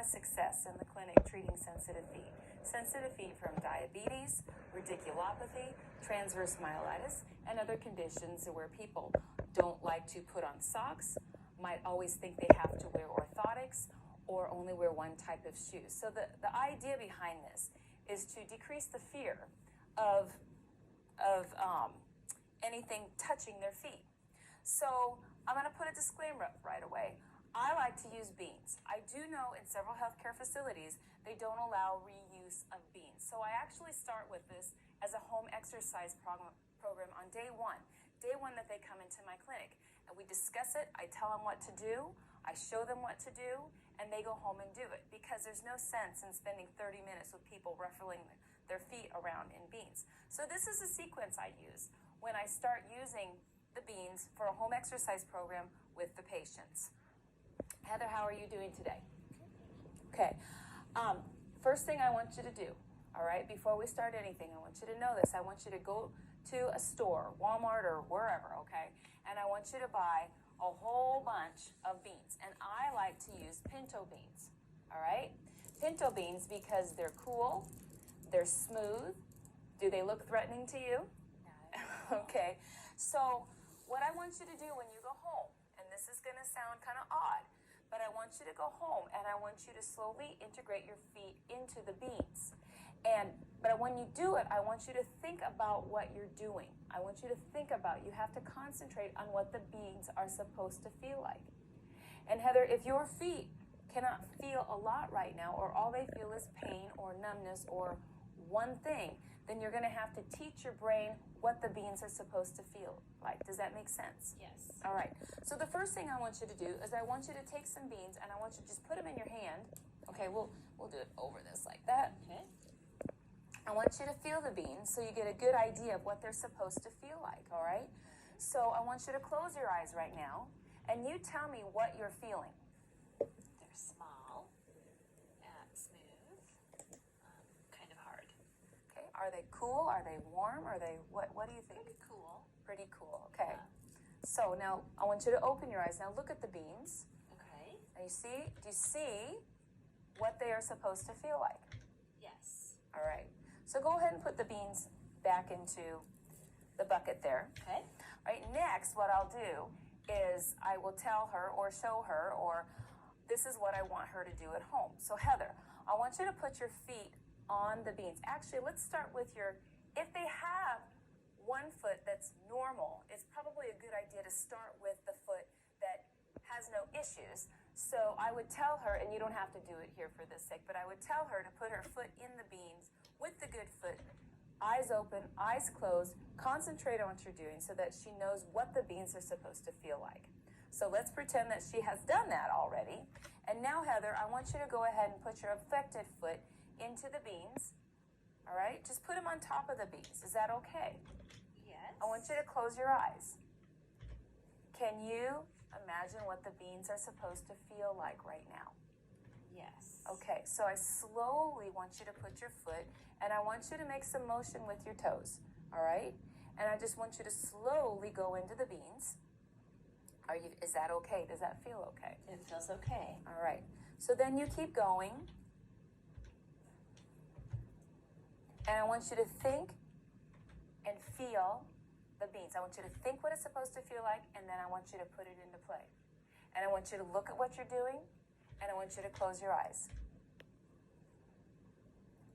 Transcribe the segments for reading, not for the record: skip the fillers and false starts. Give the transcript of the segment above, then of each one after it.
of success in the clinic treating sensitive feet. Sensitive feet from diabetes, radiculopathy, transverse myelitis, and other conditions where people don't like to put on socks, might always think they have to wear orthotics, or only wear one type of shoe. So the idea behind this is to decrease the fear of anything touching their feet. So I'm going to put a disclaimer up right away. I like to use beans. I do know in several healthcare facilities, they don't allow reuse of beans. So I actually start with this as a home exercise program on day one that they come into my clinic. And we discuss it, I tell them what to do, I show them what to do, and they go home and do it. Because there's no sense in spending 30 minutes with people ruffling their feet around in beans. So this is a sequence I use when I start using the beans for a home exercise program with the patients. Heather, how are you doing today? Okay. First thing I want you to do, all right, before we start anything, I want you to know this. I want you to go to a store, Walmart or wherever, okay, and I want you to buy a whole bunch of beans. And I like to use pinto beans, all right? Pinto beans because they're cool, they're smooth. Do they look threatening to you? No. Okay. So what I want you to do when you go home, and this is going to sound kind of odd, but I want you to go home and I want you to slowly integrate your feet into the beans. But when you do it, I want you to think about what you're doing. I want you to think about, you have to concentrate on what the beans are supposed to feel like. And Heather, if your feet cannot feel a lot right now, or all they feel is pain or numbness or one thing, then you're going to have to teach your brain what the beans are supposed to feel like. Does that make sense? Yes. All right. So the first thing I want you to do is I want you to take some beans and I want you to just put them in your hand. Okay, we'll do it over this like that. Okay. I want you to feel the beans so you get a good idea of what they're supposed to feel like, all right? So I want you to close your eyes right now and you tell me what you're feeling. They're small, smooth, kind of hard. Okay, are they cool? Are they warm? Are they, what do you think? Pretty cool. Pretty cool, okay. So now I want you to open your eyes. Now look at the beans. Okay. Now do you see what they are supposed to feel like? Yes. All right. So go ahead and put the beans back into the bucket there. Okay. All right, next what I'll do is I will tell her or show her, or this is what I want her to do at home. So Heather, I want you to put your feet on the beans. Actually, let's start with if they have one foot that's normal, it's probably a good idea to start with the foot that has no issues. So I would tell her, and you don't have to do it here for this sake, but I would tell her to put her foot in the beans with the good foot, eyes open, eyes closed, concentrate on what you're doing so that she knows what the beans are supposed to feel like. So let's pretend that she has done that already. And now, Heather, I want you to go ahead and put your affected foot into the beans. All right? Just put them on top of the beans. Is that okay? Yes. I want you to close your eyes. Can you imagine what the beans are supposed to feel like right now? Yes. Okay, so I slowly want you to put your foot, and I want you to make some motion with your toes, all right? And I just want you to slowly go into the beans. Is that okay? Does that feel okay? It feels okay. All right, so then you keep going. And I want you to think and feel the beans. I want you to think what it's supposed to feel like, and then I want you to put it into play. And I want you to look at what you're doing, and I want you to close your eyes.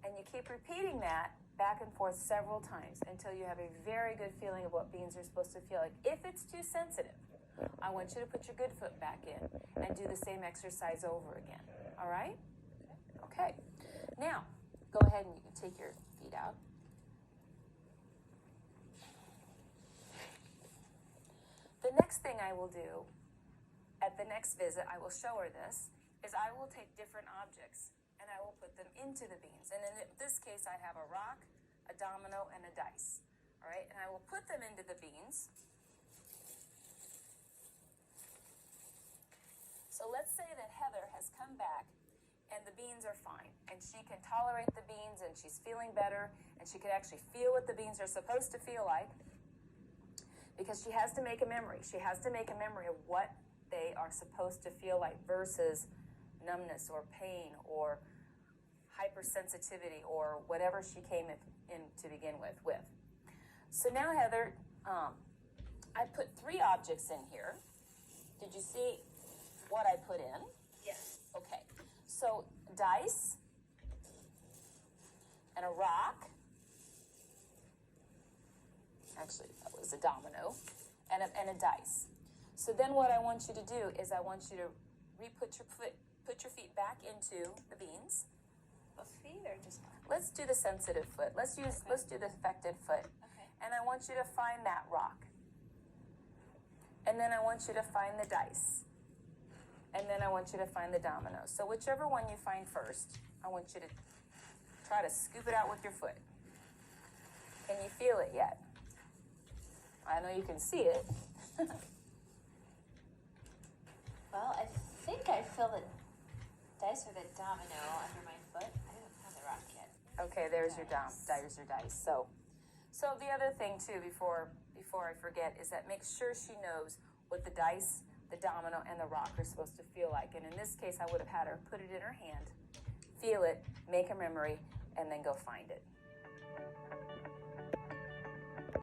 And you keep repeating that back and forth several times until you have a very good feeling of what beans are supposed to feel like. If it's too sensitive, I want you to put your good foot back in and do the same exercise over again. All right? Okay. Now, go ahead and you can take your feet out. The next thing I will do at the next visit, I will show her this, is I will take different objects and I will put them into the beans. And in this case, I have a rock, a domino, and a dice. All right, and I will put them into the beans. So let's say that Heather has come back and the beans are fine, and she can tolerate the beans, and she's feeling better, and she can actually feel what the beans are supposed to feel like, because she has to make a memory. She has to make a memory of what they are supposed to feel like versus numbness or pain or hypersensitivity or whatever she came in to begin with. So now, Heather, I put 3 objects in here. Did you see what I put in? Yes. Okay, so dice and a rock. Actually, that was a domino and a dice. So then what I want you to do is I want you to put your feet back into the beans. Both feet or just one? Let's do the sensitive foot. Let's do the affected foot. Okay. And I want you to find that rock. And then I want you to find the dice. And then I want you to find the domino. So whichever one you find first, I want you to try to scoop it out with your foot. Can you feel it yet? I know you can see it. Well, I think I feel the dice or the domino under my foot. I haven't found the rock yet. Okay, there's your Dice. there's your dice. So the other thing too, before I forget, is that make sure she knows what the dice, the domino, and the rock are supposed to feel like. And in this case, I would have had her put it in her hand, feel it, make a memory, and then go find it.